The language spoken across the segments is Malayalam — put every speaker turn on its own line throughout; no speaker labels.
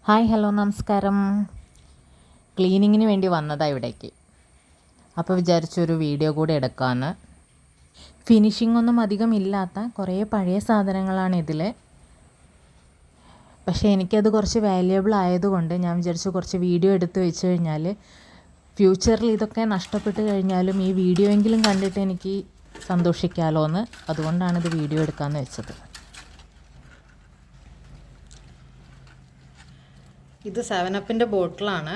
ഹായ് ഹലോ നമസ്കാരം. ക്ലീനിങ്ങിന് വേണ്ടി വന്നതാണ് ഇവിടേക്ക്. അപ്പോൾ വിചാരിച്ചൊരു വീഡിയോ കൂടെ എടുക്കാമെന്ന്. ഫിനിഷിംഗ് ഒന്നും അധികം ഇല്ലാത്ത കുറേ പഴയ സാധനങ്ങളാണ് ഇതിൽ. പക്ഷേ എനിക്കത് കുറച്ച് വാല്യുബിൾ ആയതുകൊണ്ട് ഞാൻ വിചാരിച്ചു കുറച്ച് വീഡിയോ എടുത്ത് വെച്ച് കഴിഞ്ഞാൽ ഫ്യൂച്ചറിൽ ഇതൊക്കെ നഷ്ടപ്പെട്ട് കഴിഞ്ഞാലും ഈ വീഡിയോ എങ്കിലും കണ്ടിട്ട് എനിക്ക് സന്തോഷിക്കാമല്ലോ എന്ന്. അതുകൊണ്ടാണ് ഇത് വീഡിയോ എടുക്കാമെന്ന് വെച്ചത്. ഇത് 7-അപ്പിൻ്റെ ബോട്ടിലാണ്.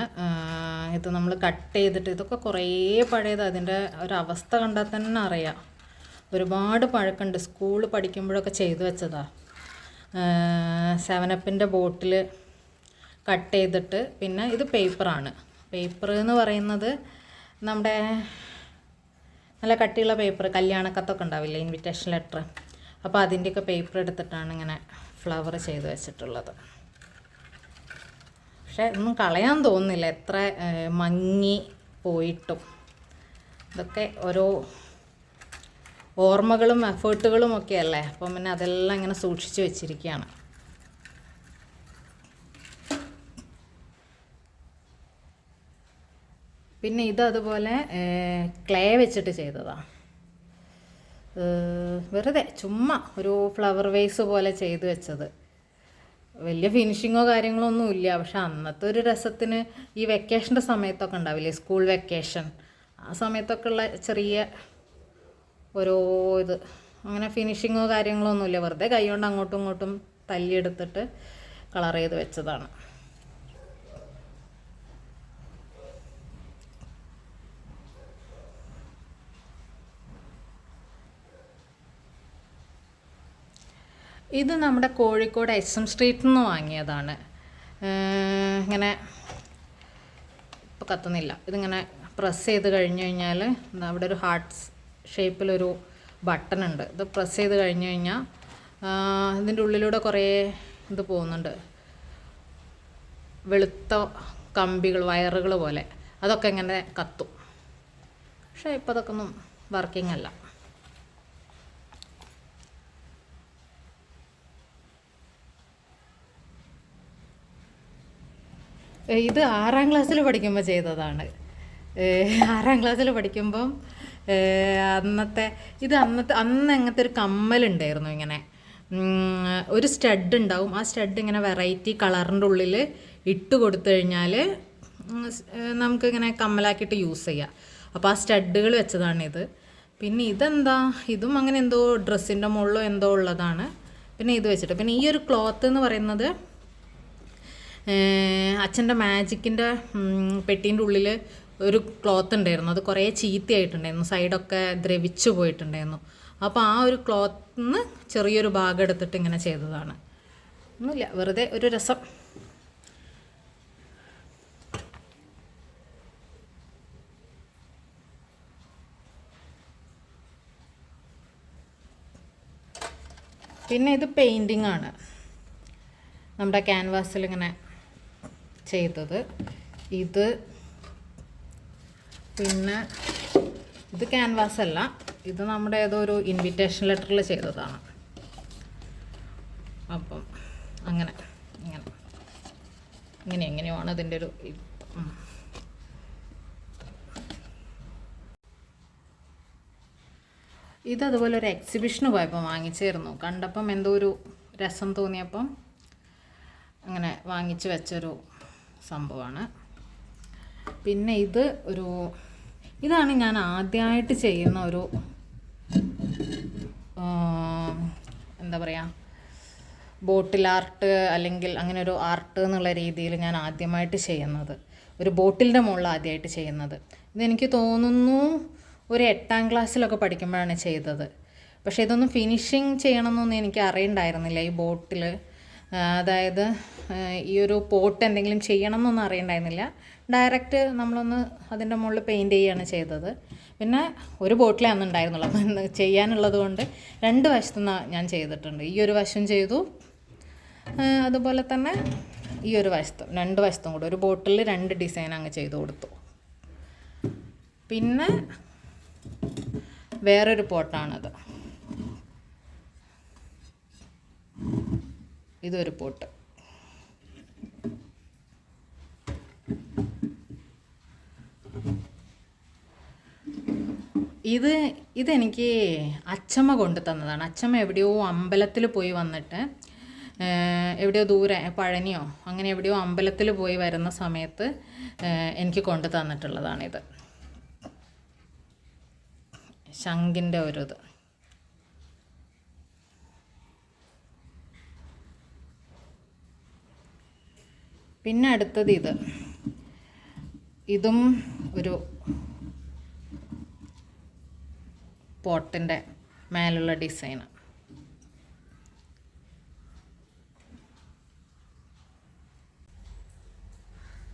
ഇത് നമ്മൾ കട്ട് ചെയ്തിട്ട് ഇതൊക്കെ കുറേ പഴയത്. അതിൻ്റെ ഒരവസ്ഥ കണ്ടാൽ തന്നെ അറിയാം. ഒരുപാട് പഴക്കമുണ്ട്. സ്കൂൾ പഠിക്കുമ്പോഴൊക്കെ ചെയ്തു വെച്ചതാണ്. 7-അപ്പിൻ്റെ ബോട്ടിൽ കട്ട് ചെയ്തിട്ട്, പിന്നെ ഇത് പേപ്പറാണ്. പേപ്പർ എന്ന് പറയുന്നത് നമ്മുടെ നല്ല കട്ടിയുള്ള പേപ്പർ, കല്യാണക്കത്തൊക്കെ ഉണ്ടാവില്ലേ, ഇൻവിറ്റേഷൻ ലെറ്റർ. അപ്പോൾ അതിൻ്റെയൊക്കെ പേപ്പർ എടുത്തിട്ടാണ് ഇങ്ങനെ ഫ്ലവർ ചെയ്ത് വെച്ചിട്ടുള്ളത്. പക്ഷേ ഒന്നും കളയാൻ തോന്നുന്നില്ല, എത്ര മങ്ങി പോയിട്ടും. ഇതൊക്കെ ഓരോ ഓർമ്മകളും എഫേർട്ടുകളും ഒക്കെ അല്ലേ. അപ്പം പിന്നെ അതെല്ലാം ഇങ്ങനെ സൂക്ഷിച്ച് വെച്ചിരിക്കുകയാണ്. പിന്നെ ഇതതുപോലെ ക്ലേ വെച്ചിട്ട് ചെയ്തതാണ്. വെറുതെ ചുമ്മാ ഒരു ഫ്ലവർ വേസ് പോലെ ചെയ്ത് വെച്ചത്. വലിയ ഫിനിഷിങ്ങോ കാര്യങ്ങളോ ഒന്നും ഇല്ല. പക്ഷെ അന്നത്തെ ഒരു രസത്തിന് ഈ വെക്കേഷൻ്റെ സമയത്തൊക്കെ ഉണ്ടാവില്ലേ, സ്കൂൾ വെക്കേഷൻ, ആ സമയത്തൊക്കെ ഉള്ള ചെറിയ ഓരോ ഇത്. അങ്ങനെ ഫിനിഷിങ്ങോ കാര്യങ്ങളോ ഒന്നുമില്ല. വെറുതെ കൈ കൊണ്ട് അങ്ങോട്ടും ഇങ്ങോട്ടും തല്ലിയെടുത്തിട്ട് കളർ ചെയ്ത് വെച്ചതാണ്. ഇത് നമ്മുടെ കോഴിക്കോട് SM സ്ട്രീറ്റിൽ നിന്ന് വാങ്ങിയതാണ്. ഇങ്ങനെ ഇപ്പോൾ കത്തുന്നില്ല. ഇതിങ്ങനെ പ്രസ് ചെയ്ത് കഴിഞ്ഞ് കഴിഞ്ഞാൽ അവിടെ ഒരു ഹാർട്ട്സ് ഷേപ്പിലൊരു ബട്ടൺ ഉണ്ട്. ഇത് പ്രസ് ചെയ്ത് കഴിഞ്ഞ് കഴിഞ്ഞാൽ ഇതിൻ്റെ ഉള്ളിലൂടെ കുറേ ഇത് പോകുന്നുണ്ട്, വെളുത്ത കമ്പികൾ, വയറുകൾ പോലെ. അതൊക്കെ ഇങ്ങനെ കത്തും. പക്ഷേ ഇപ്പോൾ അതൊക്കെ ഒന്നും വർക്കിംഗ് അല്ല. ഇത് 6-ാം ക്ലാസ്സിൽ പഠിക്കുമ്പോൾ ചെയ്തതാണ്. 6-ാം ക്ലാസ്സിൽ പഠിക്കുമ്പം അന്ന് അങ്ങനത്തെ ഒരു കമ്മലുണ്ടായിരുന്നു. ഇങ്ങനെ ഒരു സ്റ്റഡ് ഉണ്ടാവും. ആ സ്റ്റഡ് ഇങ്ങനെ വെറൈറ്റി കളറിൻ്റെ ഉള്ളിൽ ഇട്ട് കൊടുത്തു കഴിഞ്ഞാൽ നമുക്കിങ്ങനെ കമ്മലാക്കിയിട്ട് യൂസ് ചെയ്യാം. അപ്പോൾ ആ സ്റ്റഡുകൾ വെച്ചതാണിത്. പിന്നെ ഇതെന്താ, ഇതും അങ്ങനെ എന്തോ ഡ്രസ്സിൻ്റെ മുകളിലോ എന്തോ ഉള്ളതാണ്. പിന്നെ ഇത് വെച്ചിട്ട്, പിന്നെ ഈ ഒരു ക്ലോത്ത് എന്ന് പറയുന്നത് അച്ഛൻ്റെ മാജിക്കിൻ്റെ പെട്ടീൻ്റെ ഉള്ളിൽ ഒരു ക്ലോത്ത് ഉണ്ടായിരുന്നു. അത് കുറേ ചീത്തയായിട്ടുണ്ടായിരുന്നു, സൈഡൊക്കെ ദ്രവിച്ചു പോയിട്ടുണ്ടായിരുന്നു. അപ്പോൾ ആ ഒരു ക്ലോത്തിൽ നിന്ന് ചെറിയൊരു ഭാഗം എടുത്തിട്ട് ഇങ്ങനെ ചെയ്തതാണ്. ഒന്നുമില്ല, വെറുതെ ഒരു രസം. പിന്നെ ഇത് പെയിൻറ്റിങ് ആണ്, നമ്മുടെ ക്യാൻവാസിൽ ഇങ്ങനെ ചെയ്തത്. പിന്നെ ഇത് ക്യാൻവാസ് അല്ല, ഇത് നമ്മുടെ ഏതോ ഒരു ഇൻവിറ്റേഷൻ ലെറ്ററിൽ ചെയ്തതാണ്. അപ്പം എങ്ങനെയാണ് അതിൻ്റെ ഒരു ഇതതുപോലെ ഒരു എക്സിബിഷന് പോയപ്പോൾ വാങ്ങിച്ചായിരുന്നു. കണ്ടപ്പം എന്തോ ഒരു രസം തോന്നിയപ്പം അങ്ങനെ വാങ്ങിച്ച് വെച്ചൊരു സംഭവമാണ്. പിന്നെ ഇതാണ് ഞാൻ ആദ്യമായിട്ട് ചെയ്യുന്ന ഒരു എന്താ പറയുക, ബോട്ടിൽ ആർട്ട്, അല്ലെങ്കിൽ അങ്ങനെ ഒരു ആർട്ട് എന്നുള്ള രീതിയിൽ ഞാൻ ആദ്യമായിട്ട് ചെയ്യുന്നത്, ഒരു ബോട്ടിലിൻ്റെ മുകളിൽ ആദ്യമായിട്ട് ചെയ്യുന്നത്. ഇതെനിക്ക് തോന്നുന്നു ഒരു 8-ാം ക്ലാസ്സിലൊക്കെ പഠിക്കുമ്പോഴാണ് ചെയ്തത്. പക്ഷേ ഇതൊന്നും ഫിനിഷിങ് ചെയ്യണമെന്നൊന്നും എനിക്ക് അറിയണ്ടായിരുന്നില്ല. ഈ ബോട്ടിൽ, അതായത് ഈ ഒരു പോട്ട് എന്തെങ്കിലും ചെയ്യണം എന്നൊന്നും അറിയണ്ടായിരുന്നില്ല. ഡയറക്റ്റ് നമ്മളൊന്ന് അതിൻ്റെ മുകളിൽ പെയിൻറ്റ് ചെയ്യുകയാണ് ചെയ്തത്. പിന്നെ ഒരു ബോട്ടിലേ അന്നുണ്ടായിരുന്നുള്ളൂ. അപ്പം ചെയ്യാനുള്ളത് കൊണ്ട് 2 വശത്തു നിന്ന് ഞാൻ ചെയ്തിട്ടുണ്ട്. ഈ ഒരു വശം ചെയ്തു, അതുപോലെ തന്നെ ഈ ഒരു വശത്തും, 2 വശത്തും കൂടെ ഒരു ബോട്ടിൽ 2 ഡിസൈൻ അങ്ങ് ചെയ്ത് കൊടുത്തു. പിന്നെ വേറൊരു പോട്ടാണത്. ഇതൊരു പോട്ട്. ഇത് ഇതെനിക്ക് അച്ചമ്മ കൊണ്ട് തന്നതാണ്. അച്ചമ്മ എവിടെയോ അമ്പലത്തിൽ പോയി വന്നിട്ട് എവിടെയോ ദൂരെ പഴനിയോ അങ്ങനെ എവിടെയോ അമ്പലത്തിൽ പോയി വരുന്ന സമയത്ത് എനിക്ക് കൊണ്ട് തന്നിട്ടുള്ളതാണിത്. ശംഖിൻ്റെ ഒരു ഇത്. പിന്നെ അടുത്തത് ഇതും ഒരു പോട്ടിൻ്റെ മേലുള്ള ഡിസൈന്.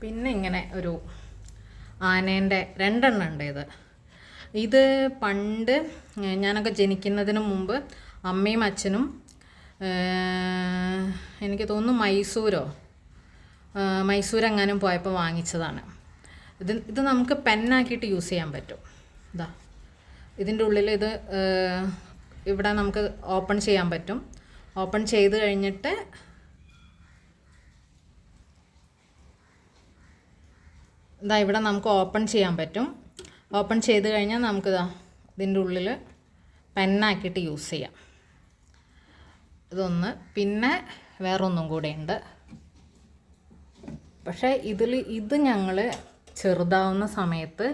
പിന്നെ ഇങ്ങനെ ഒരു ആനേൻ്റെ 2 എണ്ണം ഉണ്ട്. ഇത് പണ്ട് ഞാനൊക്കെ ജനിക്കുന്നതിന് മുമ്പ് അമ്മയും അച്ഛനും എനിക്ക് തോന്നുന്നു മൈസൂരെങ്ങാനും പോയപ്പോൾ വാങ്ങിച്ചതാണ്. ഇത് നമുക്ക് പെന്നാക്കിയിട്ട് യൂസ് ചെയ്യാൻ പറ്റും. ഇതാ ഇതിൻ്റെ ഉള്ളിൽ ഇവിടെ നമുക്ക് ഓപ്പൺ ചെയ്യാൻ പറ്റും. ഓപ്പൺ ചെയ്ത് കഴിഞ്ഞിട്ട് ഇവിടെ നമുക്ക് ഓപ്പൺ ചെയ്യാൻ പറ്റും. ഓപ്പൺ ചെയ്ത് കഴിഞ്ഞാൽ നമുക്കിതാ ഇതിൻ്റെ ഉള്ളിൽ പെന്നാക്കിയിട്ട് യൂസ് ചെയ്യാം. ഇതൊന്ന്. പിന്നെ വേറൊന്നും കൂടെ ഉണ്ട്. പക്ഷേ ഇത് ഞങ്ങൾ ചെറുതാവുന്ന സമയത്ത്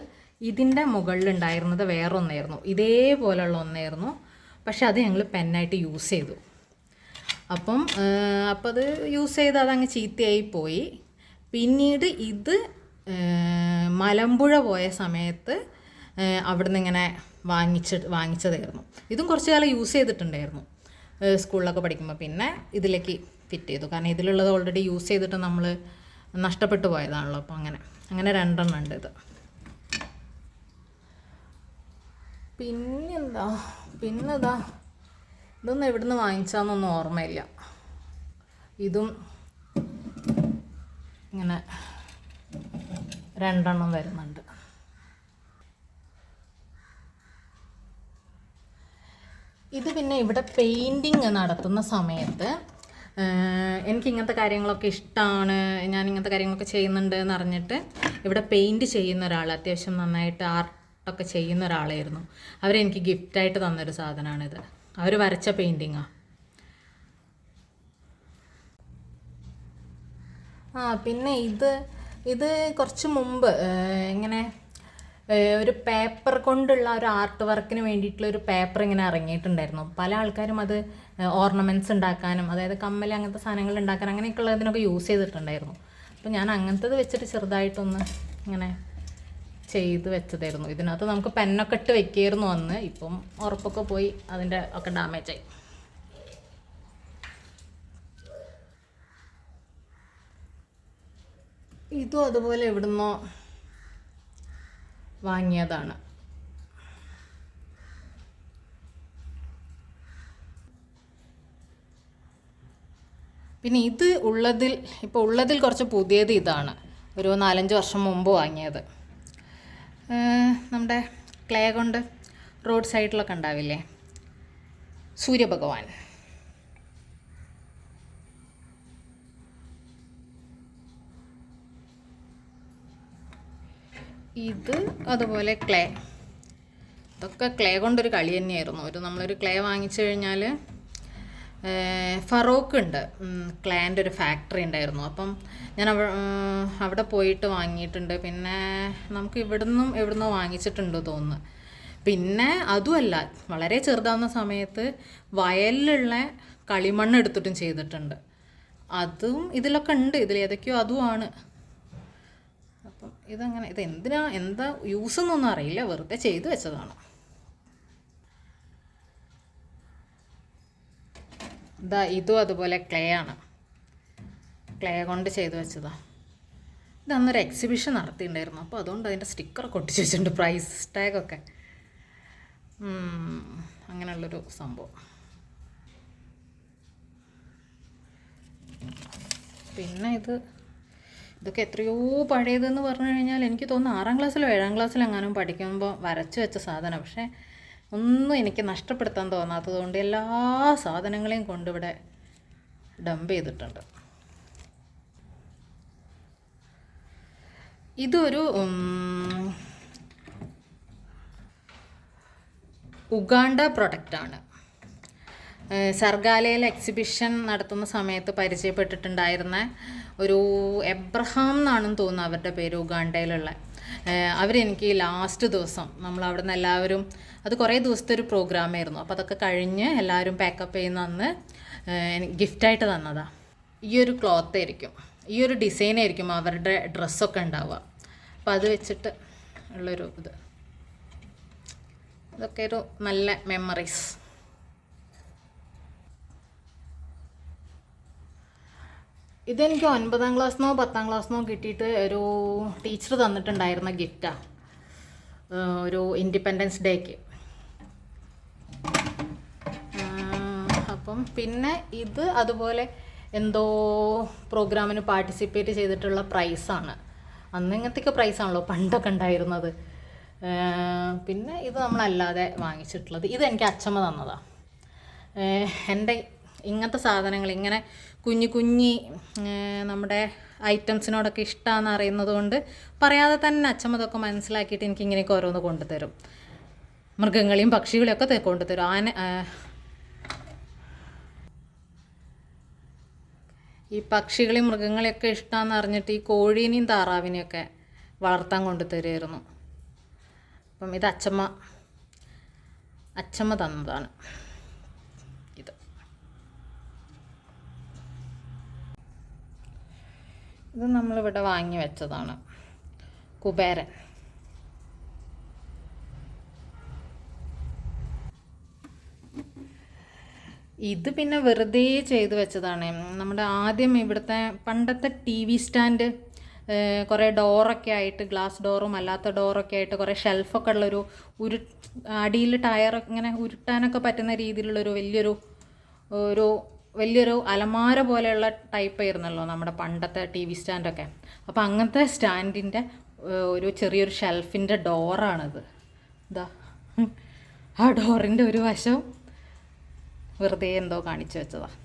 ഇതിൻ്റെ മുകളിലുണ്ടായിരുന്നത് വേറൊന്നായിരുന്നു, ഇതേപോലുള്ള ഒന്നായിരുന്നു. പക്ഷെ അത് ഞങ്ങൾ പെന്നായിട്ട് യൂസ് ചെയ്തു. അപ്പം അത് യൂസ് ചെയ്ത് അതങ്ങ് ചീത്തയായി പോയി. പിന്നീട് ഇത് മലമ്പുഴ പോയ സമയത്ത് അവിടുന്ന് ഇങ്ങനെ വാങ്ങിച്ചതായിരുന്നു. ഇതും കുറച്ച് കാലം യൂസ് ചെയ്തിട്ടുണ്ടായിരുന്നു സ്കൂളിലൊക്കെ പഠിക്കുമ്പോൾ. പിന്നെ ഇതിലേക്ക് ഫിറ്റ് ചെയ്തു. കാരണം ഇതിലുള്ളത് ഓൾറെഡി യൂസ് ചെയ്തിട്ട് നമ്മൾ നഷ്ടപ്പെട്ടു പോയതാണല്ലോ. അപ്പോൾ അങ്ങനെ 2 എണ്ണം ഉണ്ട് ഇത്. പിന്നെന്താ ഇതൊന്നും എവിടുന്ന് വാങ്ങിച്ചാന്നൊന്നും ഓർമ്മയില്ല. ഇതും ഇങ്ങനെ 2 എണ്ണം വരുന്നുണ്ട്. ഇത് പിന്നെ ഇവിടെ പെയിൻറ്റിങ് നടത്തുന്ന സമയത്ത് എനിക്ക് ഇങ്ങനത്തെ കാര്യങ്ങളൊക്കെ ഇഷ്ടമാണ്, ഞാൻ ഇങ്ങനത്തെ കാര്യങ്ങളൊക്കെ ചെയ്യുന്നുണ്ട് എന്ന് അറിഞ്ഞിട്ട് ഇവിടെ പെയിൻറ്റ് ചെയ്യുന്ന ഒരാൾ, അത്യാവശ്യം നന്നായിട്ട് ആർട്ടൊക്കെ ചെയ്യുന്ന ഒരാളായിരുന്നു. അവരെനിക്ക് ഗിഫ്റ്റായിട്ട് തന്നൊരു സാധനമാണിത്. അവർ വരച്ച പെയിൻറ്റിങ്ങാണ്. പിന്നെ ഇത് കുറച്ച് മുമ്പ് ഇങ്ങനെ ഒരു പേപ്പർ കൊണ്ടുള്ള ഒരു ആർട്ട് വർക്കിന് വേണ്ടിയിട്ടുള്ള ഒരു പേപ്പർ ഇങ്ങനെ ഇറങ്ങിയിട്ടുണ്ടായിരുന്നു. പല ആൾക്കാരും അത് ഓർണമെൻറ്റ്സ് ഉണ്ടാക്കാനും, അതായത് കമ്മൽ അങ്ങനത്തെ സാധനങ്ങൾ ഉണ്ടാക്കാൻ അങ്ങനെയൊക്കെ ഉള്ളതിനൊക്കെ യൂസ് ചെയ്തിട്ടുണ്ടായിരുന്നു. അപ്പോൾ ഞാൻ അങ്ങനത്തത് വെച്ചിട്ട് ചെറുതായിട്ടൊന്ന് ഇങ്ങനെ ചെയ്ത് വെച്ചതായിരുന്നു. ഇതിനകത്ത് നമുക്ക് പെന്നൊക്കെ ഇട്ട് വെക്കായിരുന്നു അന്ന്. ഇപ്പം ഉറപ്പൊക്കെ പോയി അതിൻ്റെ ഒക്കെ ഡാമേജായി. ഇതും അതുപോലെ എവിടുന്നോ വാങ്ങിയതാണ്. പിന്നെ ഇത് ഉള്ളതിൽ കുറച്ച് പുതിയത് ഇതാണ്. ഒരു 4-5 വർഷം മുമ്പ് വാങ്ങിയത്. നമ്മുടെ ക്ലേ കൊണ്ട് റോഡ് സൈഡിലൊക്കെ ഉണ്ടാവില്ലേ, സൂര്യഭഗവാൻ. ഇത് അതുപോലെ ക്ലേ. ഇതൊക്കെ ക്ലേ കൊണ്ടൊരു കളി തന്നെയായിരുന്നു. നമ്മളൊരു ക്ലേ വാങ്ങിച്ചു കഴിഞ്ഞാൽ ഫറോക്ക് ഉണ്ട്, ക്ലേൻ്റെ ഒരു ഫാക്ടറി ഉണ്ടായിരുന്നു. അപ്പം ഞാൻ അവിടെ പോയിട്ട് വാങ്ങിയിട്ടുണ്ട്. പിന്നെ നമുക്ക് എവിടുന്നോ വാങ്ങിച്ചിട്ടുണ്ട് തോന്നുന്നു. പിന്നെ അതുമല്ല, വളരെ ചെറുതാവുന്ന സമയത്ത് വയലിലുള്ള കളിമണ്ണ് എടുത്തിട്ടും ചെയ്തിട്ടുണ്ട്. അതും ഇതിലൊക്കെ ഉണ്ട്. ഇതിലേതൊക്കെയോ അതുമാണ്. അപ്പം എന്താ യൂസ് എന്നൊന്നും അറിയില്ല, വെറുതെ ചെയ്തു വെച്ചതാണ്. ഇതും അതുപോലെ ക്ലേ ആണ്, ക്ലേ കൊണ്ട് ചെയ്തു വെച്ചതാണ്. ഇതന്നൊരു എക്സിബിഷൻ നടത്തിയിട്ടുണ്ടായിരുന്നു. അപ്പോൾ അതുകൊണ്ട് അതിൻ്റെ സ്റ്റിക്കറൊക്കെ ഒട്ടിച്ച് വെച്ചിട്ടുണ്ട്, പ്രൈസ് ടാഗൊക്കെ. അങ്ങനെയുള്ളൊരു സംഭവം. പിന്നെ ഇതൊക്കെ എത്രയോ പഴയതെന്ന് പറഞ്ഞു കഴിഞ്ഞാൽ എനിക്ക് തോന്നുന്നു 6ാം ക്ലാസ്സിലോ 7ാം ക്ലാസ്സിലോ എങ്ങാനും പഠിക്കുമ്പോൾ വരച്ച് വെച്ച സാധനം. പക്ഷേ ഒന്നും എനിക്ക് നഷ്ടപ്പെടുത്താൻ തോന്നാത്തത് കൊണ്ട് എല്ലാ സാധനങ്ങളെയും കൊണ്ടിവിടെ ഡംപ് ചെയ്തിട്ടുണ്ട്. ഉഗാണ്ട പ്രൊഡക്റ്റാണ്. സർഗാലയിൽ എക്സിബിഷൻ നടത്തുന്ന സമയത്ത് പരിചയപ്പെട്ടിട്ടുണ്ടായിരുന്ന ഒരു എബ്രഹാം എന്നാണെന്ന് തോന്നുന്നു അവരുടെ പേര്, ഉഗാണ്ടയിലുള്ള. അവരെനിക്ക് ലാസ്റ്റ് ദിവസം നമ്മൾ അവിടെ നിന്ന് എല്ലാവരും, അത് കുറേ ദിവസത്തെ ഒരു പ്രോഗ്രാമായിരുന്നു, അപ്പോൾ അതൊക്കെ കഴിഞ്ഞ് എല്ലാവരും പാക്കപ്പ് ചെയ്യുന്ന അന്ന് എനിക്ക് ഗിഫ്റ്റായിട്ട് തന്നതാണ്. ഈ ഒരു ക്ലോത്ത് ആയിരിക്കും, ഈ ഒരു ഡിസൈനായിരിക്കും അവരുടെ ഡ്രസ്സൊക്കെ ഉണ്ടാവുക. അപ്പോൾ അത് വെച്ചിട്ട് ഉള്ളൊരു ഇതൊക്കെ ഒരു നല്ല മെമ്മറീസ്. ഇതെനിക്ക് 9ാം ക്ലാസ്സിനോ 10ാം ക്ലാസ്സിനോ കിട്ടിയിട്ട് ഒരു ടീച്ചർ തന്നിട്ടുണ്ടായിരുന്ന ഗിഫ്റ്റാണ്, ഒരു ഇൻഡിപെൻഡൻസ് ഡേക്ക്. അപ്പം പിന്നെ ഇത് അതുപോലെ എന്തോ പ്രോഗ്രാമിന് പാർട്ടിസിപ്പേറ്റ് ചെയ്തിട്ടുള്ള പ്രൈസാണ്. അന്ന് ഇങ്ങനത്തെയൊക്കെ പ്രൈസാണല്ലോ പണ്ടൊക്കെ ഉണ്ടായിരുന്നത്. പിന്നെ ഇത് നമ്മളല്ലാതെ വാങ്ങിച്ചിട്ടുള്ളത്, ഇതെനിക്ക് അച്ഛമ്മ തന്നതാണ്. എൻ്റെ ഇങ്ങനത്തെ സാധനങ്ങൾ, ഇങ്ങനെ കുഞ്ഞി നമ്മുടെ ഐറ്റംസിനോടൊക്കെ ഇഷ്ടമാണെന്ന് അറിയുന്നത് കൊണ്ട് പറയാതെ തന്നെ അച്ഛമ്മ ഇതൊക്കെ മനസ്സിലാക്കിയിട്ട് എനിക്ക് ഇങ്ങനെയൊക്കെ ഓരോന്ന് കൊണ്ടുതരും. മൃഗങ്ങളെയും പക്ഷികളെയും ഒക്കെ കൊണ്ടുതരും. ഈ പക്ഷികളെയും മൃഗങ്ങളെയൊക്കെ ഇഷ്ടമാണെന്ന് അറിഞ്ഞിട്ട് ഈ കോഴീനെയും താറാവിനെയൊക്കെ വളർത്താൻ കൊണ്ടുതരുമായിരുന്നു. അപ്പം ഇത് അച്ഛമ്മ തന്നതാണ്. ഇത് നമ്മളിവിടെ വാങ്ങി വെച്ചതാണ്, കുബേരൻ. ഇത് പിന്നെ വെറുതെ ചെയ്ത് വെച്ചതാണ്. നമ്മുടെ ആദ്യം ഇവിടുത്തെ പണ്ടത്തെ TV സ്റ്റാൻഡ്, കുറേ ഡോറൊക്കെ ആയിട്ട്, ഗ്ലാസ് ഡോറും അല്ലാത്ത ഡോറൊക്കെ ആയിട്ട് കുറേ ഷെൽഫൊക്കെ ഉള്ളൊരു അടിയിൽ ടയർ ഇങ്ങനെ ഉരുട്ടാനൊക്കെ പറ്റുന്ന രീതിയിലുള്ളൊരു വലിയൊരു അലമാര പോലെയുള്ള ടൈപ്പ് ആയിരുന്നല്ലോ നമ്മുടെ പണ്ടത്തെ TV സ്റ്റാൻഡൊക്കെ. അപ്പോൾ അങ്ങനത്തെ സ്റ്റാൻഡിൻ്റെ ഒരു ചെറിയൊരു ഷെൽഫിൻ്റെ ഡോറാണിത്. ഇതാ, ആ ഡോറിൻ്റെ ഒരു വശം വെറുതെ എന്തോ കാണിച്ചു വെച്ചതാണ്.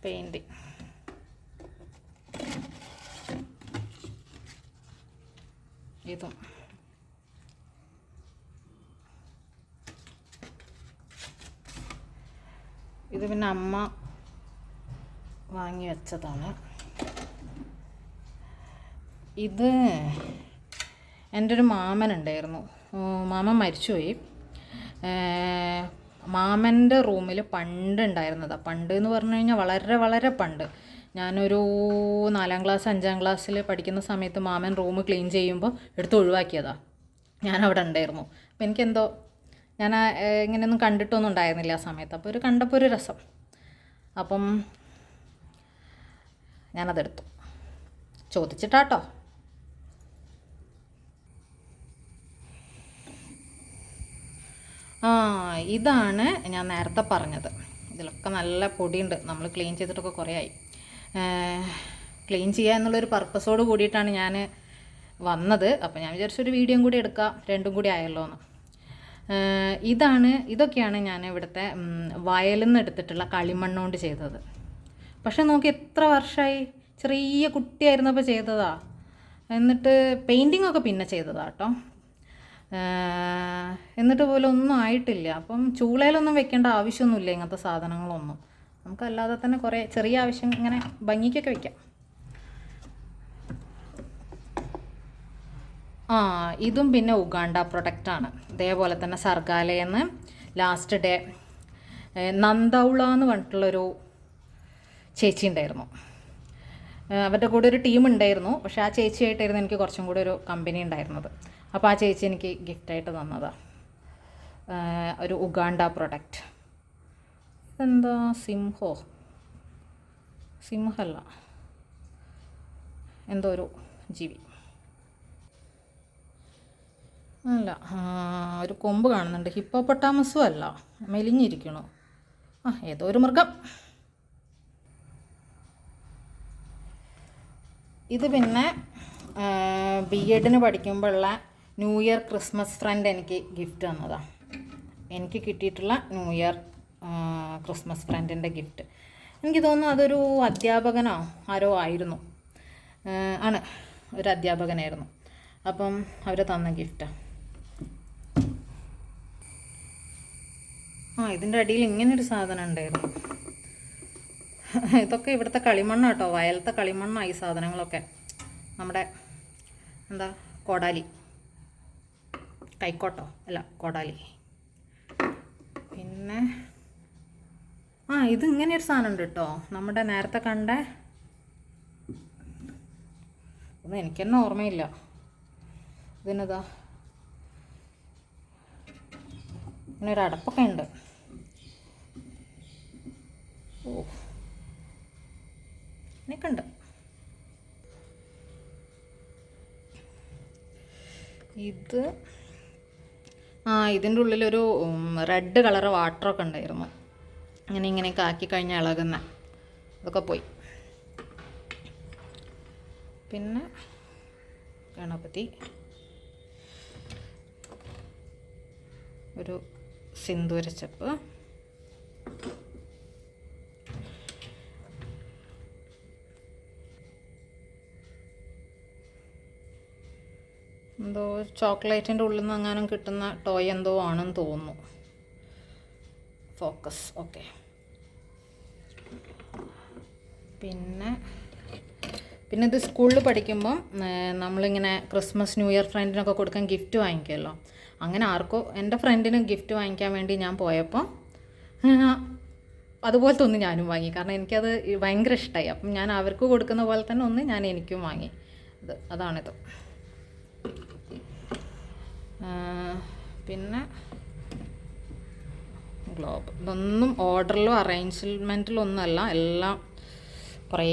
പെയിൻറ്റിങ്. ഇതും ഇത് പിന്നെ അമ്മ വാങ്ങി വെച്ചതാണ്. ഇത് എൻ്റെ ഒരു മാമനുണ്ടായിരുന്നു, മാമൻ മരിച്ചുപോയി. മാമൻ്റെ റൂമിൽ പണ്ട് ഉണ്ടായിരുന്നതാണ്. പണ്ട് എന്ന് പറഞ്ഞു കഴിഞ്ഞാൽ വളരെ വളരെ പണ്ട്, ഞാനൊരു 4ാം ക്ലാസ് 5ാം ക്ലാസ്സിൽ പഠിക്കുന്ന സമയത്ത് മാമൻ റൂം ക്ലീൻ ചെയ്യുമ്പോൾ എടുത്ത് ഒഴിവാക്കിയതാണ്. ഞാനവിടെ ഉണ്ടായിരുന്നു. അപ്പം എനിക്കെന്തോ, ഞാൻ ഇങ്ങനെയൊന്നും കണ്ടിട്ടൊന്നും ഉണ്ടായിരുന്നില്ല ആ സമയത്ത്. അപ്പോൾ കണ്ടപ്പോൾ ഒരു രസം, അപ്പം ഞാനതെടുത്തു, ചോദിച്ചിട്ടാട്ടോ. ഇതാണ് ഞാൻ നേരത്തെ പറഞ്ഞത്. ഇതിലൊക്കെ നല്ല പൊടിയുണ്ട്, നമ്മൾ ക്ലീൻ ചെയ്തിട്ടൊക്കെ കുറേ ആയി. ക്ലീൻ ചെയ്യുക എന്നുള്ളൊരു പർപ്പസോട് കൂടിയിട്ടാണ് ഞാൻ വന്നത്. അപ്പോൾ ഞാൻ വിചാരിച്ചൊരു വീഡിയോയും കൂടി എടുക്കാം, രണ്ടും കൂടി ആയല്ലോ എന്ന്. ഇതൊക്കെയാണ് ഞാൻ ഇവിടുത്തെ വയലിൽ നിന്ന് എടുത്തിട്ടുള്ള കളിമണ്ണുകൊണ്ട് ചെയ്തത്. പക്ഷെ നോക്കി എത്ര വർഷമായി, ചെറിയ കുട്ടിയായിരുന്നപ്പോൾ ചെയ്തതാ. എന്നിട്ട് പെയിൻറ്റിങ് ഒക്കെ പിന്നെ ചെയ്തതാ കേട്ടോ. എന്നിട്ട് പോലും ഒന്നും ആയിട്ടില്ല. അപ്പം ചൂളയിലൊന്നും വെക്കേണ്ട ആവശ്യമൊന്നുമില്ല ഇങ്ങനത്തെ സാധനങ്ങളൊന്നും. നമുക്കല്ലാതെ തന്നെ കുറേ ചെറിയ ആവശ്യം ഇങ്ങനെ ഭംഗിക്കൊക്കെ വയ്ക്കാം. ഇതും പിന്നെ ഉഗാണ്ട പ്രൊഡക്റ്റാണ്. ഇതേപോലെ തന്നെ സർഗാലയെന്ന് ലാസ്റ്റ് ഡേ നന്ദൗള എന്ന് പറഞ്ഞിട്ടുള്ളൊരു ചേച്ചി ഉണ്ടായിരുന്നു. അവരുടെ കൂടെ ഒരു ടീം ഉണ്ടായിരുന്നു. പക്ഷേ ആ ചേച്ചിയായിട്ടായിരുന്നു എനിക്ക് കുറച്ചും കൂടെ ഒരു കമ്പനി ഉണ്ടായിരുന്നത്. അപ്പോൾ ആ ചേച്ചി എനിക്ക് ഗിഫ്റ്റായിട്ട് തന്നതാണ് ഒരു ഉഗാണ്ട പ്രൊഡക്റ്റ്. ഇതെന്താ, സിംഹമല്ല, എന്തോ ഒരു ജീവി അല്ല, ഒരു കൊമ്പ് കാണുന്നുണ്ട്. ഹിപ്പോപ്പൊട്ടാമസും അല്ല, മെലിഞ്ഞിരിക്കണു. ഏതോ ഒരു മൃഗം. ഇത് പിന്നെ BEdന് പഠിക്കുമ്പോഴുള്ള ന്യൂ ഇയർ ക്രിസ്മസ് ഫ്രണ്ട് എനിക്ക് ഗിഫ്റ്റ് തന്നതാണ്. എനിക്ക് കിട്ടിയിട്ടുള്ള ന്യൂ ഇയർ ക്രിസ്മസ് ഫ്രണ്ടിൻ്റെ ഗിഫ്റ്റ്. എനിക്ക് തോന്നുന്നു അതൊരു അധ്യാപകനോ ആരോ ആയിരുന്നു. ആണ്, ഒരു അധ്യാപകനായിരുന്നു. അപ്പം അവർ തന്ന ഗിഫ്റ്റാണ്. ഇതിൻ്റെ അടിയിൽ ഇങ്ങനൊരു സാധനം ഉണ്ടായിരുന്നു. ഇതൊക്കെ ഇവിടുത്തെ കളിമണ്ണ കേട്ടോ, വയലത്തെ കളിമണ്ണാണ് ഈ സാധനങ്ങളൊക്കെ. നമ്മുടെ എന്താ കോടാലി, കൈക്കോട്ടോ അല്ല കോടാലി. പിന്നെ ഇത് ഇങ്ങനെയൊരു സാധനം ഉണ്ട് കേട്ടോ, നമ്മുടെ നേരത്തെ കണ്ട ഒന്നും എനിക്ക് തന്നെ ഓർമ്മയില്ല. ഇതിനതാ ഇങ്ങനെ ഒരു അടപ്പൊക്കെ ഉണ്ട്. ഇങ്ങനെയൊക്കെ ഉണ്ട്. ഇത് ഇതിൻ്റെ ഉള്ളിലൊരു റെഡ് കളർ വാട്ടറൊക്കെ ഉണ്ടായിരുന്നു. ഇങ്ങനെയൊക്കെ ആക്കി കഴിഞ്ഞാൽ ഇളകുന്ന അതൊക്കെ പോയി. പിന്നെ ഗണപതി, ഒരു സിന്ദൂരച്ചപ്പ്, എന്തോ ചോക്ലേറ്റിൻ്റെ ഉള്ളിൽ നിന്ന് എങ്ങാനും കിട്ടുന്ന ടോയ് എന്തോ ആണെന്ന് തോന്നുന്നു. Focus, okay. പിന്നെ ഇത് സ്കൂളിൽ പഠിക്കുമ്പം നമ്മളിങ്ങനെ ക്രിസ്മസ് ന്യൂ ഇയർ ഫ്രണ്ടിനൊക്കെ കൊടുക്കാൻ ഗിഫ്റ്റ് വാങ്ങിക്കുമല്ലോ. അങ്ങനെ ആർക്കോ എൻ്റെ ഫ്രണ്ടിന് ഗിഫ്റ്റ് വാങ്ങിക്കാൻ വേണ്ടി ഞാൻ പോയപ്പോൾ അതുപോലത്തെ ഒന്ന് ഞാനും വാങ്ങി. കാരണം എനിക്കത് ഭയങ്കര ഇഷ്ടമായി. അപ്പം ഞാൻ അവർക്ക് കൊടുക്കുന്ന പോലെ തന്നെ ഒന്ന് ഞാൻ എനിക്കും വാങ്ങി. അതാണിത്. പിന്നെ ഗ്ലോബ്. ഇതൊന്നും ഓർഡറിലോ അറേഞ്ച്മെൻറ്റിലോ ഒന്നുമല്ല, എല്ലാം കുറേ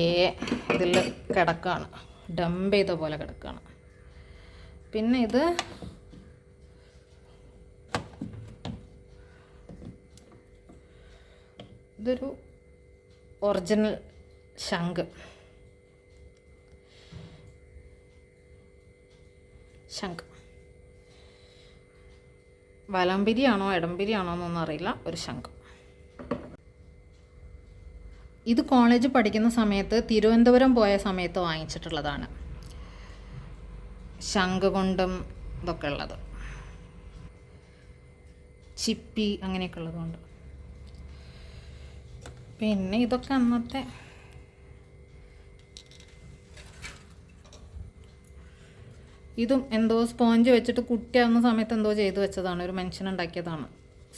ഇതിൽ കിടക്കുകയാണ്, ഡംപ് ചെയ്ത പോലെ കിടക്കുകയാണ്. പിന്നെ ഇതൊരു ഒറിജിനൽ ശംഖ്. വലംപിരിയാണോ ഇടംപിരിയാണോ എന്നൊന്നും അറിയില്ല, ഒരു ശംഖ്. ഇത് കോളേജ് പഠിക്കുന്ന സമയത്ത് തിരുവനന്തപുരം പോയ സമയത്ത് വാങ്ങിച്ചിട്ടുള്ളതാണ്. ശംഖ് കൊണ്ടും ഇതൊക്കെ ഉള്ളത്, ചിപ്പി അങ്ങനെയൊക്കെ ഉള്ളതുകൊണ്ട്. പിന്നെ ഇതൊക്കെ അന്നത്തെ ഇതും എന്തോ സ്പോഞ്ച് വെച്ചിട്ട് കുട്ടിയാവുന്ന സമയത്ത് എന്തോ ചെയ്തു വെച്ചതാണ്, ഒരു മനുഷ്യനുണ്ടാക്കിയതാണ്.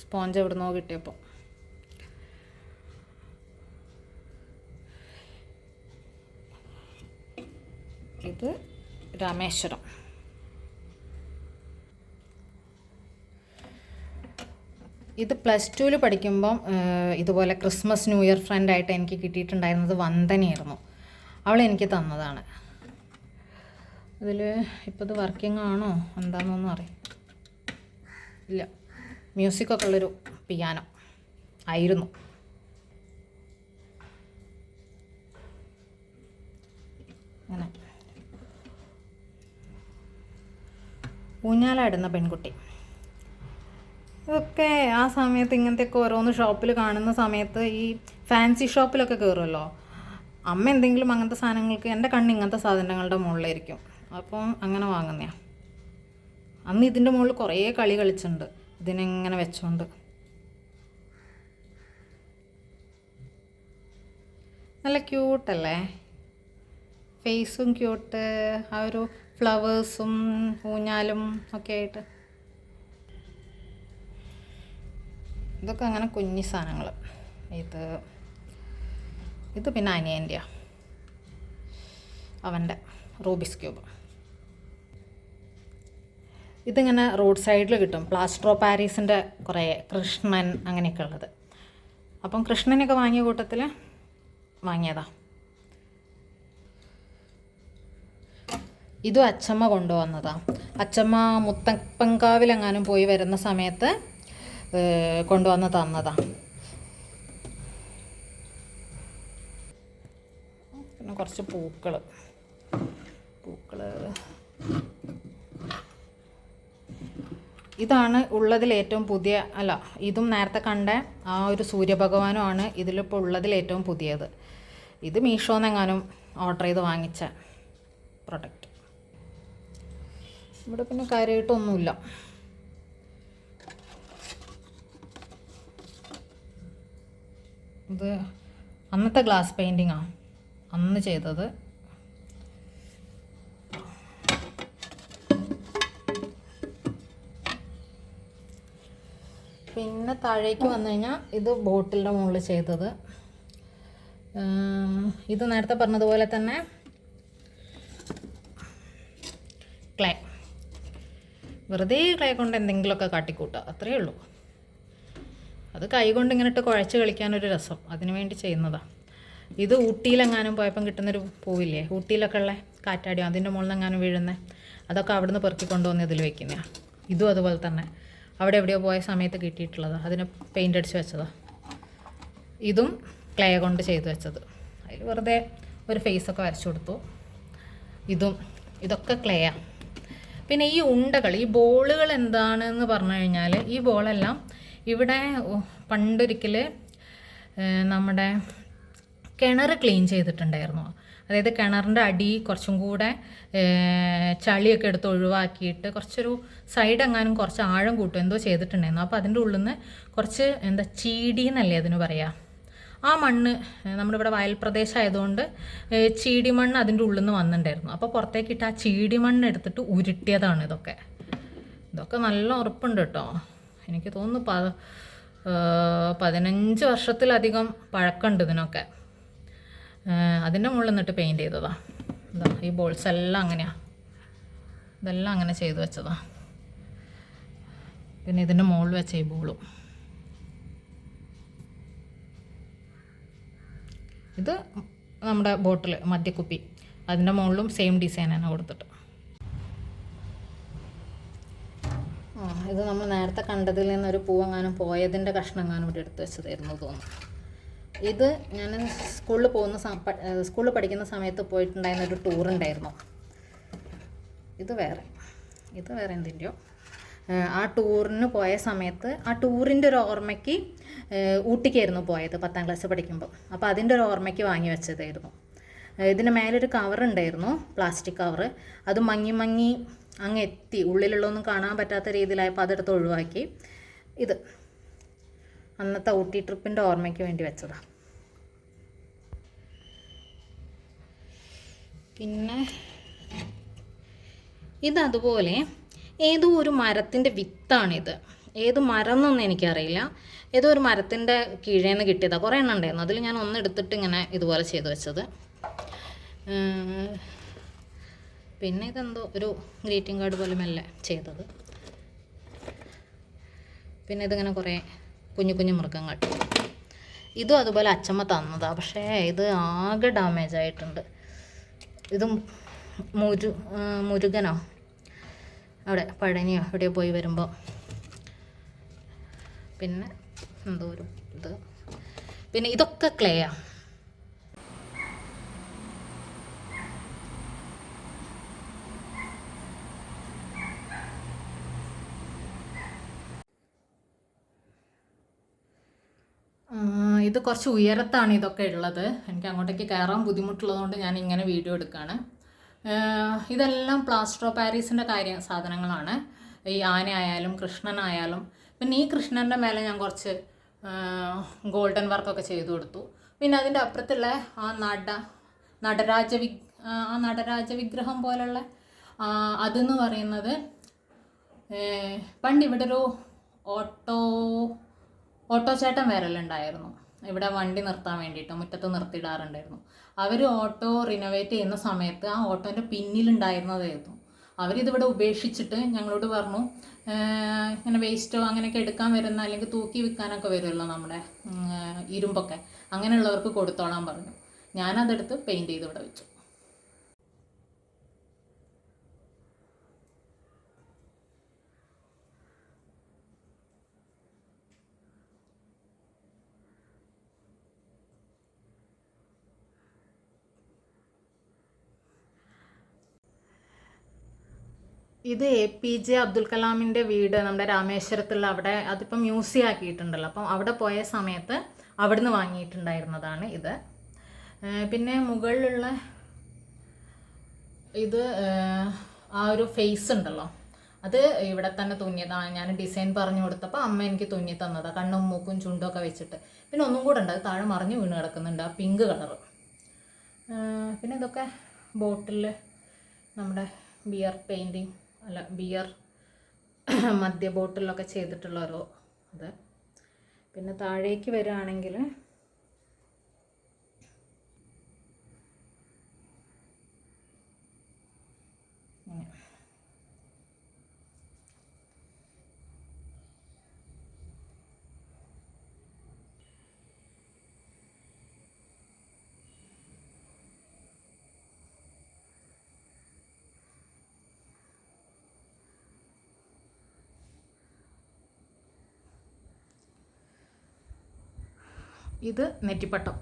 സ്പോഞ്ച് എവിടുന്നോ കിട്ടിയപ്പോൾ. ഇത് രാമേശ്വരം. ഇത് +2 പഠിക്കുമ്പം ഇതുപോലെ ക്രിസ്മസ് ന്യൂ ഇയർ ഫ്രണ്ടായിട്ട് എനിക്ക് കിട്ടിയിട്ടുണ്ടായിരുന്നത് വന്ദനയായിരുന്നു. അവളെനിക്ക് തന്നതാണ്. ഇതിൽ ഇപ്പോൾ ഇത് വർക്കിംഗ് ആണോ എന്താണെന്നൊന്നും ഇല്ല. മ്യൂസിക്കൊക്കെ ഉള്ളൊരു പിയാനോ ആയിരുന്നു. അങ്ങനെ ഊഞ്ഞാലാടുന്ന പെൺകുട്ടി. ഇതൊക്കെ ആ സമയത്ത് ഇങ്ങനത്തെയൊക്കെ ഓരോന്ന് ഷോപ്പിൽ കാണുന്ന സമയത്ത് ഈ ഫാൻസി ഷോപ്പിലൊക്കെ കയറുമല്ലോ. അമ്മ എന്തെങ്കിലും അങ്ങനത്തെ സാധനങ്ങൾക്ക്, എൻ്റെ കണ്ണ് ഇങ്ങനത്തെ സാധനങ്ങളുടെ മുകളിലായിരിക്കും. അപ്പം അങ്ങനെ വാങ്ങുന്നതാണ്. അന്ന് ഇതിൻ്റെ മുകളിൽ കുറേ കളി കളിച്ചിട്ടുണ്ട്, ഇതിനെങ്ങനെ വെച്ചോണ്ട്. നല്ല ക്യൂട്ടല്ലേ, ഫേസും ക്യൂട്ട്, ആ ഒരു ഫ്ലവേഴ്സും ഊഞ്ഞാലും ഒക്കെ ആയിട്ട്. ഇതൊക്കെ അങ്ങനെ കുഞ്ഞി സാധനങ്ങൾ. ഇത് പിന്നെ അനിയൻ്റെയാണ്, അവൻ്റെ റൂബിക്സ് ക്യൂബ്. ഇതിങ്ങനെ റോഡ് സൈഡിൽ കിട്ടും, പ്ലാസ്റ്റർ ഓഫ് പാരീസിൻ്റെ കുറേ കൃഷ്ണൻ അങ്ങനെയൊക്കെ ഉള്ളത്. അപ്പം കൃഷ്ണനൊക്കെ വാങ്ങിയ കൂട്ടത്തിൽ വാങ്ങിയതാ. ഇതും അച്ചമ്മ കൊണ്ടുവന്നതാണ്. അച്ചമ്മ മുത്തപ്പൻകാവിലെങ്ങാനും പോയി വരുന്ന സമയത്ത് കൊണ്ടുവന്ന് തന്നതാണ്. പിന്നെ കുറച്ച് പൂക്കൾ. ഇതാണ് ഉള്ളതിൽ ഏറ്റവും പുതിയ, അല്ല ഇതും നേരത്തെ കണ്ട ആ ഒരു സൂര്യഭഗവാനുമാണ് ഇതിലിപ്പോൾ ഉള്ളതിൽ ഏറ്റവും പുതിയത്. ഇത് മീഷോന്നെങ്ങാനും ഓർഡർ ചെയ്ത് വാങ്ങിച്ച പ്രൊഡക്റ്റ്. ഇവിടെ പിന്നെ കാര്യമായിട്ടൊന്നുമില്ല. ഇത് അന്നത്തെ ഗ്ലാസ് പെയിൻറ്റിങ്ങാണ് അന്ന് ചെയ്തത്. പിന്നെ താഴേക്ക് വന്നു കഴിഞ്ഞാൽ ഇത് ബോട്ടിലിൻ്റെ മുകളിൽ ചെയ്തത്. ഇത് നേരത്തെ പറഞ്ഞതുപോലെ തന്നെ ക്ലേ, വെറുതെ ക്ലേ കൊണ്ട് എന്തെങ്കിലുമൊക്കെ കാട്ടിക്കൂട്ടുക, അത്രയേ ഉള്ളൂ. അത് കൈ കൊണ്ട് ഇങ്ങനെ ഇട്ട് കുഴച്ച് കളിക്കാനൊരു രസം, അതിനു വേണ്ടി ചെയ്യുന്നതാണ്. ഇത് ഊട്ടിയിലെങ്ങാനും പോയപ്പം കിട്ടുന്നൊരു പൂവില്ലേ, ഊട്ടിയിലൊക്കെ ഉള്ള കാറ്റാടിയോ, അതിൻ്റെ മുകളിൽ നിന്നെങ്ങാനും വീഴുന്നത്, അതൊക്കെ അവിടെ നിന്ന് പെറുക്കി കൊണ്ടുവന്ന് ഇതിൽ വെക്കുന്നതാണ്. ഇതും അതുപോലെ തന്നെ അവിടെ എവിടെയോ പോയ സമയത്ത് കിട്ടിയിട്ടുള്ളതാണ്, അതിന് പെയിൻ്റ് അടിച്ച് വെച്ചതാണ്. ഇതും ക്ലേ കൊണ്ട് ചെയ്ത് വെച്ചത്, അതിൽ വെറുതെ ഒരു ഫേസൊക്കെ വരച്ചു കൊടുത്തു. ഇതൊക്കെ ക്ലേയാണ്. പിന്നെ ഈ ഉണ്ടകൾ, ഈ ബോളുകൾ എന്താണെന്ന് പറഞ്ഞു കഴിഞ്ഞാൽ, ഈ ബോളെല്ലാം ഇവിടെ പണ്ടൊരിക്കൽ നമ്മുടെ കിണർ ക്ലീൻ ചെയ്തിട്ടുണ്ടായിരുന്നു. അതായത് കിണറിൻ്റെ അടി കുറച്ചും കൂടെ ചളിയൊക്കെ എടുത്ത് ഒഴിവാക്കിയിട്ട് കുറച്ചൊരു സൈഡ് എങ്ങാനും കുറച്ച് ആഴം കൂട്ടും എന്തോ ചെയ്തിട്ടുണ്ടായിരുന്നു. അപ്പോൾ അതിൻ്റെ ഉള്ളിൽ നിന്ന് കുറച്ച് ചീടി എന്നല്ലേ അതിന് പറയുക, ആ മണ്ണ് നമ്മുടെ ഇവിടെ വയൽ പ്രദേശം ആയതുകൊണ്ട് ചീടി മണ്ണ് അതിൻ്റെ ഉള്ളിൽ നിന്ന് വന്നിട്ടുണ്ടായിരുന്നു. അപ്പോൾ പുറത്തേക്കിട്ട് ആ ചീടി മണ്ണ് എടുത്തിട്ട് ഉരുട്ടിയതാണ് ഇതൊക്കെ നല്ല ഉറപ്പുണ്ട് കേട്ടോ. എനിക്ക് തോന്നുന്നു 15 വർഷത്തിലധികം പഴക്കമുണ്ട് ഇതിനൊക്കെ. അതിൻ്റെ മുകളിൽ നിന്നിട്ട് പെയിൻറ്റ് ചെയ്തതാണ്. ഈ ബോൾസ് എല്ലാം അങ്ങനെയാണ്, ഇതെല്ലാം അങ്ങനെ ചെയ്തു വെച്ചതാണ്. പിന്നെ ഇതിൻ്റെ മുകളിൽ വെച്ച ഈ ബോളും, ഇത് നമ്മുടെ ബോട്ടിൽ മദ്യക്കുപ്പി, അതിൻ്റെ മുകളിലും സെയിം ഡിസൈൻ തന്നെ കൊടുത്തിട്ട്. ഇത് നമ്മൾ നേരത്തെ കണ്ടതിൽ നിന്നൊരു പൂവെങ്ങാനും പോയതിൻ്റെ കഷ്ണമെങ്ങാനും ഇവിടെ എടുത്ത് വെച്ചതായിരുന്നു തോന്നുന്നു. ഇത് ഞാൻ സ്കൂളിൽ പഠിക്കുന്ന സമയത്ത് പോയിട്ടുണ്ടായിരുന്ന ഒരു ടൂറുണ്ടായിരുന്നു. ഇത് വേറെ എന്തിൻ്റെയോ. ആ ടൂറിന് പോയ സമയത്ത് ആ ടൂറിൻ്റെ ഒരു ഓർമ്മയ്ക്ക് ഊട്ടിക്കായിരുന്നു പോയത് 10ാം ക്ലാസ് പഠിക്കുമ്പോൾ. അപ്പോൾ അതിൻ്റെ ഒരു ഓർമ്മയ്ക്ക് വാങ്ങി വെച്ചതായിരുന്നു. ഇതിന് മേലൊരു കവറുണ്ടായിരുന്നു, പ്ലാസ്റ്റിക് കവറ്. അത് മങ്ങി അങ്ങ് എത്തി, ഉള്ളിലുള്ളതൊന്നും കാണാൻ പറ്റാത്ത രീതിയിലായപ്പോൾ അതെടുത്ത് ഒഴിവാക്കി. ഇത് അന്നത്തെ ഊട്ടി ട്രിപ്പിൻ്റെ ഓർമ്മയ്ക്ക് വേണ്ടി വെച്ചതാണ്. പിന്നെ ഇതതുപോലെ ഏതോ ഒരു മരത്തിൻ്റെ വിത്താണിത്. ഏത് മരം എന്നൊന്നും എനിക്കറിയില്ല. ഏതോ ഒരു മരത്തിൻ്റെ കീഴേ നിന്ന് കിട്ടിയതാണ്. കുറേ എണ്ണം ഉണ്ടായിരുന്നു. അതിൽ ഞാൻ ഒന്നെടുത്തിട്ട് ഇങ്ങനെ ഇതുപോലെ ചെയ്ത് വെച്ചത്. പിന്നെ ഇതെന്തോ ഒരു ഗ്രീറ്റിംഗ് കാർഡ് പോലെ മെല്ലെ ചെയ്തത്. പിന്നെ ഇതിങ്ങനെ കുറേ കുഞ്ഞു മൃഗങ്ങൾ. ഇതും അതുപോലെ അച്ചമ്മ തന്നതാണ്, പക്ഷേ ഇത് ആകെ ഡാമേജ് ആയിട്ടുണ്ട്. ഇതും മുരുകനോ അവിടെ പഴനിയോ എവിടെയോ പോയി വരുമ്പോൾ. പിന്നെ എന്തോ ഒരു ഇത്. പിന്നെ ഇതൊക്കെ ക്ലേയാണ്. ഇത് കുറച്ച് ഉയരത്താണ് ഇതൊക്കെ ഉള്ളത്. എനിക്ക് അങ്ങോട്ടേക്ക് കയറാൻ ബുദ്ധിമുട്ടുള്ളതുകൊണ്ട് ഞാൻ ഇങ്ങനെ വീഡിയോ എടുക്കുകയാണ്. ഇതെല്ലാം പ്ലാസ്റ്റർ ഓഫ് പാരീസിൻ്റെ സാധനങ്ങളാണ്. ഈ ആനയായാലും കൃഷ്ണനായാലും. പിന്നെ ഈ കൃഷ്ണൻ്റെ മേലെ ഞാൻ കുറച്ച് ഗോൾഡൻ വർക്കൊക്കെ ചെയ്തു കൊടുത്തു. പിന്നെ അതിൻ്റെ അപ്പുറത്തുള്ള ആ നടരാജ വിഗ്രഹം പോലുള്ള അതെന്ന് പറയുന്നത് പണ്ട് ഇവിടെ ഒരു ഓട്ടോ ചേട്ടൻ വരലുണ്ടായിരുന്നു. ഇവിടെ വണ്ടി നിർത്താൻ വേണ്ടിയിട്ട് മുറ്റത്ത് നിർത്തിയിടാറുണ്ടായിരുന്നു. അവർ ഓട്ടോ റിനോവേറ്റ് ചെയ്യുന്ന സമയത്ത് ആ ഓട്ടോൻ്റെ പിന്നിലുണ്ടായിരുന്നതായിരുന്നു. അവരിതിവിടെ ഉപേക്ഷിച്ചിട്ട് ഞങ്ങളോട് പറഞ്ഞു, ഇങ്ങനെ വേസ്റ്റോ അങ്ങനെയൊക്കെ എടുക്കാൻ വരുന്ന, അല്ലെങ്കിൽ തൂക്കി വിൽക്കാനൊക്കെ വരുമല്ലോ നമ്മുടെ ഇരുമ്പൊക്കെ, അങ്ങനെയുള്ളവർക്ക് കൊടുത്തോളാൻ പറഞ്ഞു. ഞാനതെടുത്ത് പെയിൻറ്റ് ചെയ്ത് ഇവിടെ വെച്ചു. ഇത് APJ അബ്ദുൽ കലാമിൻ്റെ വീട് നമ്മുടെ രാമേശ്വരത്തുള്ള അവിടെ, അതിപ്പം മ്യൂസിയം ആക്കിയിട്ടുണ്ടല്ലോ. അപ്പം അവിടെ പോയ സമയത്ത് അവിടുന്ന് വാങ്ങിയിട്ടുണ്ടായിരുന്നതാണ് ഇത്. പിന്നെ മുകളിലുള്ള ഇത് ആ ഒരു ഫേസ് ഉണ്ടല്ലോ, അത് ഇവിടെ തന്നെ തുന്നിയതാണ്. ഞാൻ ഡിസൈൻ പറഞ്ഞു കൊടുത്തപ്പോൾ അമ്മ എനിക്ക് തുന്നി തന്നതാണ്, കണ്ണും മൂക്കും ചുണ്ടും ഒക്കെ വെച്ചിട്ട്. പിന്നെ ഒന്നും കൂടെ ഉണ്ട്, അത് താഴെ മറിഞ്ഞ് വീണ് കിടക്കുന്നുണ്ട്, ആ പിങ്ക് കളറ്. പിന്നെ ഇതൊക്കെ ബോട്ടിൽ നമ്മുടെ ബിയർ പെയിൻറ്റിങ്, അല്ല ബിയർ മദ്യ ബോട്ടിലൊക്കെ ചെയ്തിട്ടുള്ള ഓരോ ഇത്. പിന്നെ താഴേക്ക് വരികയാണെങ്കിൽ ഇത് നെറ്റിപ്പട്ടം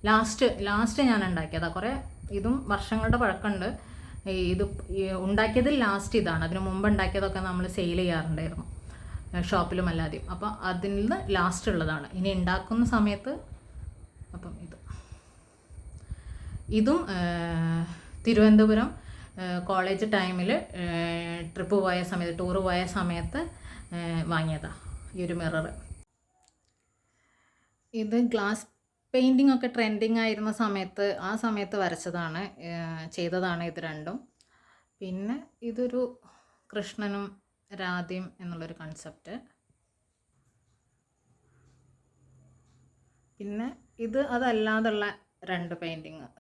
ലാസ്റ്റ് ഞാൻ ഉണ്ടാക്കിയതാണ്. കുറേ ഇതും വർഷങ്ങളുടെ പഴക്കമുണ്ട്. ഇത് ഉണ്ടാക്കിയതിൽ ലാസ്റ്റ് ഇതാണ്. അതിന് മുമ്പ് ഉണ്ടാക്കിയതൊക്കെ നമ്മൾ സെയിൽ ചെയ്യാറുണ്ടായിരുന്നു ഷോപ്പിലും അല്ലാതെയും. അപ്പം അതിൽ നിന്ന് ലാസ്റ്റ് ഉള്ളതാണ് ഇനി ഉണ്ടാക്കുന്ന സമയത്ത്. അപ്പം ഇതും തിരുവനന്തപുരം കോളേജ് ടൈമിൽ ട്രിപ്പ് പോയ സമയത്ത്, ടൂറ് പോയ സമയത്ത് വാങ്ങിയതാണ് ഈ ഒരു മിറർ. ഇത് ഗ്ലാസ് പെയിൻറ്റിംഗ് ഒക്കെ ട്രെൻഡിങ് ആയിരുന്ന സമയത്ത്, ആ സമയത്ത് വരച്ചതാണ്, ചെയ്തതാണ് ഇത് രണ്ടും. പിന്നെ ഇതൊരു കൃഷ്ണനും രാധയും എന്നുള്ളൊരു കൺസെപ്റ്റ്. പിന്നെ ഇത് അതല്ലാതുള്ള രണ്ട് പെയിൻറ്റിങ്,